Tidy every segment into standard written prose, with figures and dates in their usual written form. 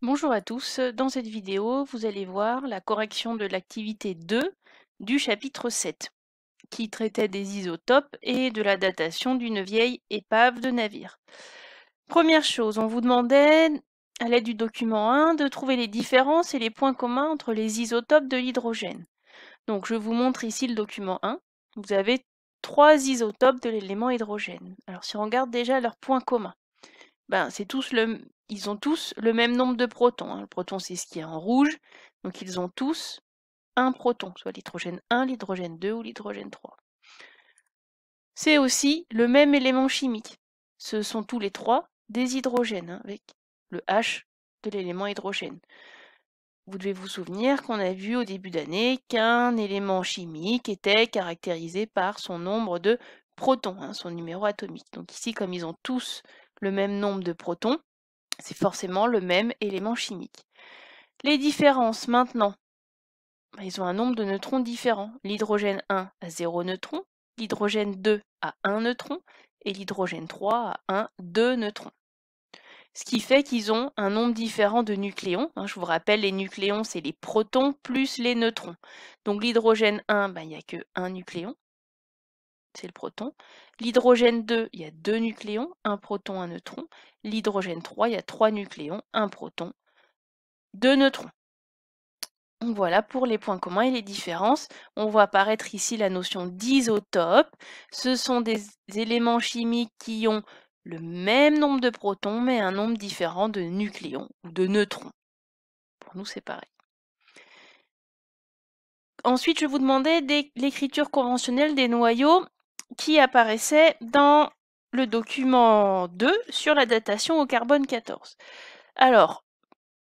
Bonjour à tous, dans cette vidéo, vous allez voir la correction de l'activité 2 du chapitre 7, qui traitait des isotopes et de la datation d'une vieille épave de navire. Première chose, on vous demandait, à l'aide du document 1, de trouver les différences et les points communs entre les isotopes de l'hydrogène. Donc je vous montre ici le document 1. Vous avez 3 isotopes de l'élément hydrogène. Alors si on regarde déjà leurs points communs, ils ont tous le même nombre de protons, hein. Le proton, c'est ce qui est en rouge, donc ils ont tous un proton, soit l'hydrogène 1, l'hydrogène 2 ou l'hydrogène 3. C'est aussi le même élément chimique. Ce sont tous les trois des hydrogènes, hein, avec le H de l'élément hydrogène. Vous devez vous souvenir qu'on a vu au début d'année qu'un élément chimique était caractérisé par son nombre de protons, hein, son numéro atomique. Donc ici, comme ils ont tous le même nombre de protons, c'est forcément le même élément chimique. Les différences maintenant, ils ont un nombre de neutrons différent. L'hydrogène 1 a 0 neutrons, l'hydrogène 2 a 1 neutron et l'hydrogène 3 a 2 neutrons. Ce qui fait qu'ils ont un nombre différent de nucléons. Je vous rappelle, les nucléons, c'est les protons plus les neutrons. Donc l'hydrogène 1, il n'y a que 1 nucléon, c'est le proton. L'hydrogène 2, il y a 2 nucléons, 1 proton, 1 neutron. L'hydrogène 3, il y a 3 nucléons, 1 proton, 2 neutrons. Donc voilà pour les points communs et les différences. On voit apparaître ici la notion d'isotope. Ce sont des éléments chimiques qui ont le même nombre de protons, mais un nombre différent de nucléons ou de neutrons. Pour nous, c'est pareil. Ensuite, je vous demandais l'écriture conventionnelle des noyaux qui apparaissait dans le document 2 sur la datation au carbone 14. Alors,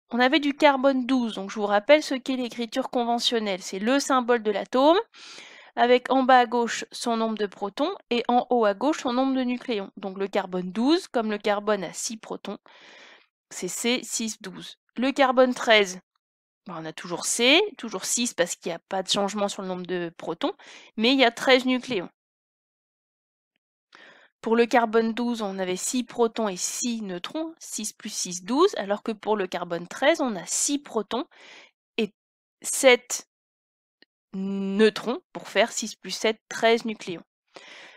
on avait du carbone 12, donc je vous rappelle ce qu'est l'écriture conventionnelle. C'est le symbole de l'atome, avec en bas à gauche son nombre de protons et en haut à gauche son nombre de nucléons. Donc le carbone 12, comme le carbone a 6 protons, c'est C612. Le carbone 13, on a toujours C, toujours 6 parce qu'il n'y a pas de changement sur le nombre de protons, mais il y a 13 nucléons. Pour le carbone 12, on avait 6 protons et 6 neutrons, 6 plus 6, 12, alors que pour le carbone 13, on a 6 protons et 7 neutrons pour faire 6 plus 7, 13 nucléons.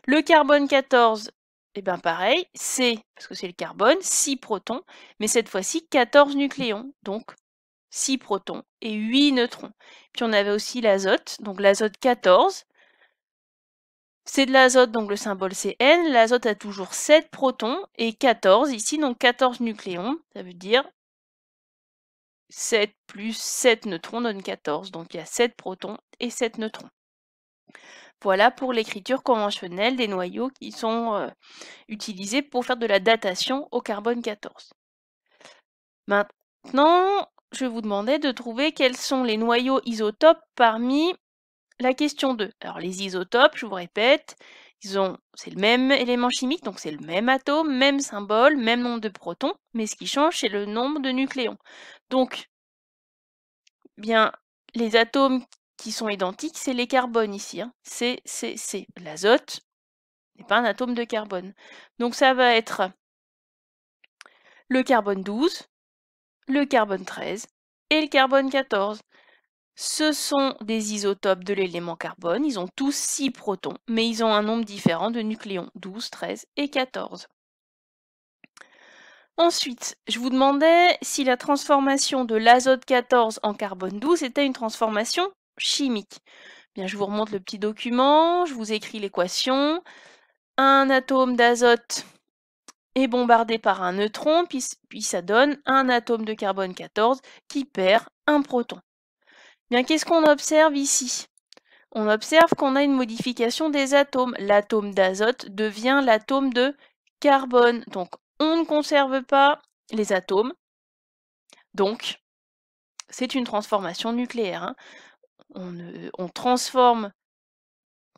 Le carbone 14, pareil, C, parce que c'est le carbone, 6 protons, mais cette fois-ci 14 nucléons, donc 6 protons et 8 neutrons. Puis on avait aussi l'azote, donc l'azote 14, c'est de l'azote, donc le symbole c'est N, l'azote a toujours 7 protons et 14 ici, donc 14 nucléons, ça veut dire 7 plus 7 neutrons donne 14, donc il y a 7 protons et 7 neutrons. Voilà pour l'écriture conventionnelle des noyaux qui sont utilisés pour faire de la datation au carbone 14. Maintenant, je vous demandais de trouver quels sont les noyaux isotopes parmi la question 2. Alors les isotopes, je vous répète, c'est le même élément chimique, donc c'est le même atome, même symbole, même nombre de protons, mais ce qui change, c'est le nombre de nucléons. Donc, bien, les atomes qui sont identiques, c'est les carbones ici, hein. C. L'azote n'est pas un atome de carbone. Donc ça va être le carbone 12, le carbone 13 et le carbone 14. Ce sont des isotopes de l'élément carbone, ils ont tous 6 protons, mais ils ont un nombre différent de nucléons, 12, 13 et 14. Ensuite, je vous demandais si la transformation de l'azote 14 en carbone 12 était une transformation chimique. Bien, je vous remonte le petit document, je vous écris l'équation. Un atome d'azote est bombardé par un neutron, puis ça donne un atome de carbone 14 qui perd un proton. Bien, qu'est-ce qu'on observe ici? On observe qu'on a une modification des atomes. L'atome d'azote devient l'atome de carbone. Donc, on ne conserve pas les atomes. Donc, c'est une transformation nucléaire, hein. On transforme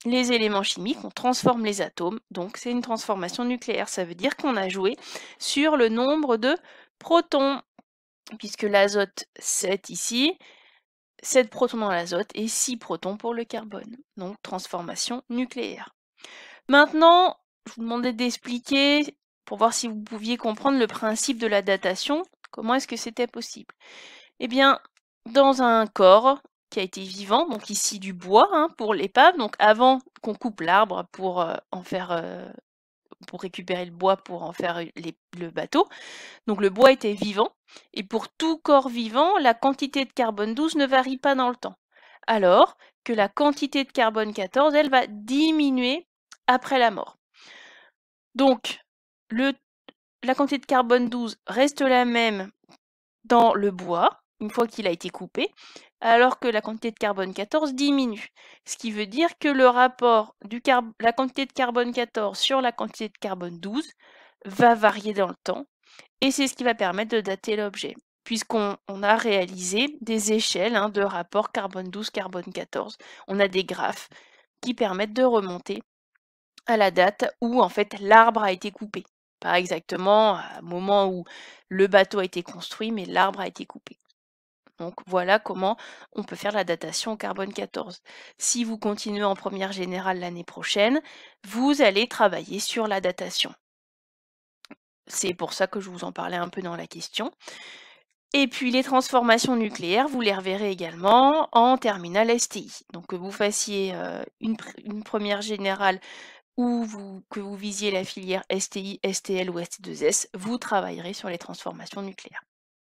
les éléments chimiques, on transforme les atomes, donc c'est une transformation nucléaire. Ça veut dire qu'on a joué sur le nombre de protons, puisque l'azote 7 ici, 7 protons dans l'azote et 6 protons pour le carbone. Donc transformation nucléaire. Maintenant, je vous demandais d'expliquer, pour voir si vous pouviez comprendre le principe de la datation, Comment est-ce que c'était possible? Eh bien, dans un corps qui a été vivant, donc ici du bois hein, pour l'épave, donc avant qu'on coupe l'arbre pour en faire pour récupérer le bois pour en faire le bateau. Donc le bois était vivant, et pour tout corps vivant, la quantité de carbone 12 ne varie pas dans le temps. Alors que la quantité de carbone 14, elle va diminuer après la mort. Donc, la quantité de carbone 12 reste la même dans le bois, une fois qu'il a été coupé, alors que la quantité de carbone 14 diminue. Ce qui veut dire que le rapport la quantité de carbone 14 sur la quantité de carbone 12 va varier dans le temps, et c'est ce qui va permettre de dater l'objet, puisqu'on a réalisé des échelles de rapport carbone 12, carbone 14. On a des graphes qui permettent de remonter à la date où en fait l'arbre a été coupé. Pas exactement au moment où le bateau a été construit, mais l'arbre a été coupé. Donc voilà comment on peut faire la datation au carbone 14. Si vous continuez en première générale l'année prochaine, vous allez travailler sur la datation. C'est pour ça que je vous en parlais un peu dans la question. Et puis les transformations nucléaires, vous les reverrez également en terminale STI. Donc que vous fassiez une première générale ou que vous visiez la filière STI, STL ou ST2S, vous travaillerez sur les transformations nucléaires.